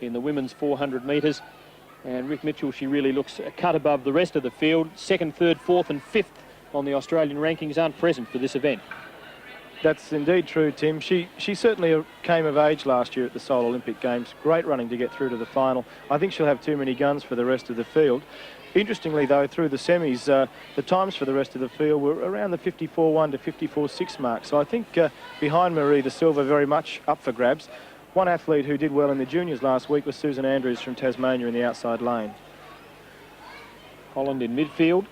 in the women's 400 metres. And Rick Mitchell, she really looks a cut above the rest of the field. Second, third, fourth and fifth on the Australian rankings aren't present for this event. That's indeed true, Tim. She certainly came of age last year at the Seoul Olympic Games. Great running to get through to the final. I think she'll have too many guns for the rest of the field. Interestingly, though, through the semis, the times for the rest of the field were around the 54.1 to 54.6 mark. So I think behind Maree, the silver very much up for grabs. One athlete who did well in the juniors last week was Susan Andrews from Tasmania in the outside lane. Holland in midfield.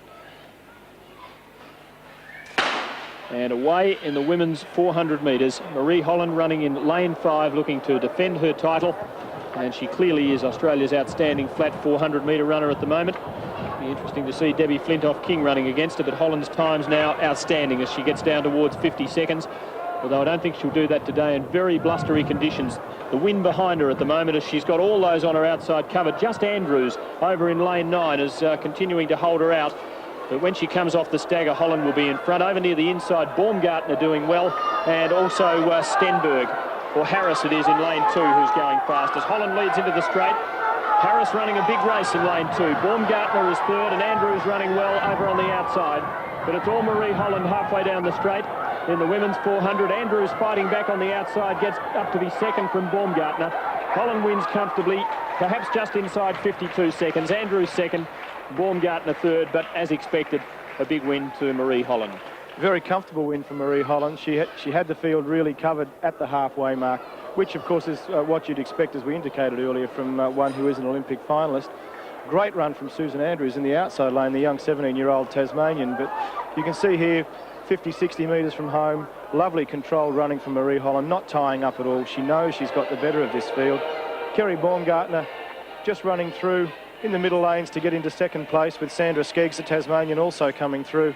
And away in the women's 400 metres, Maree Holland running in lane 5, looking to defend her title. And she clearly is Australia's outstanding flat 400 metre runner at the moment. Be interesting to see Debbie Flintoff-King running against her, but Holland's time's now outstanding as she gets down towards 50 seconds. Although I don't think she'll do that today in very blustery conditions. The wind behind her at the moment as she's got all those on her outside covered. Just Andrews over in lane 9 is continuing to hold her out. But when she comes off the stagger, Holland will be in front. Over near the inside, Baumgartner doing well. And also Stenberg, or Harris it is, in lane 2, who's going fast. As Holland leads into the straight, Harris running a big race in lane 2. Baumgartner is third, and Andrews running well over on the outside. But it's all Maree Holland halfway down the straight. In the women's 400, Andrews fighting back on the outside, gets up to be second from Baumgartner. Holland wins comfortably, perhaps just inside 52 seconds. Andrews second, Baumgartner third, but as expected, a big win to Maree Holland. Very comfortable win for Maree Holland. She had the field really covered at the halfway mark, which of course is what you'd expect, as we indicated earlier, from one who is an Olympic finalist. Great run from Susan Andrews in the outside lane, the young 17-year-old Tasmanian, but you can see here 50, 60 metres from home, lovely controlled running from Maree Holland, not tying up at all. She knows she's got the better of this field. Kerri Baumgartner just running through in the middle lanes to get into second place, with Sandra Speers-Skeggs, the Tasmanian, also coming through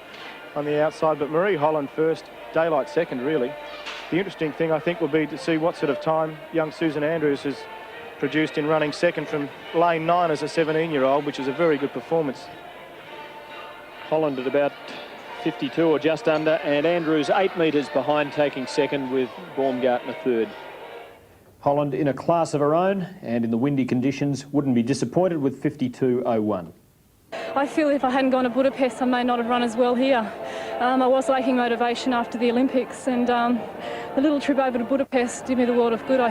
on the outside. But Maree Holland first, daylight second, really. The interesting thing, I think, will be to see what sort of time young Susan Andrews has produced in running second from lane 9 as a 17-year-old, which is a very good performance. Holland at about 52 or just under, and Andrews 8 metres behind, taking second, with Baumgartner third. Holland in a class of her own, and in the windy conditions wouldn't be disappointed with 52.01. I feel if I hadn't gone to Budapest, I may not have run as well here. I was lacking motivation after the Olympics, and the little trip over to Budapest did me the world of good, I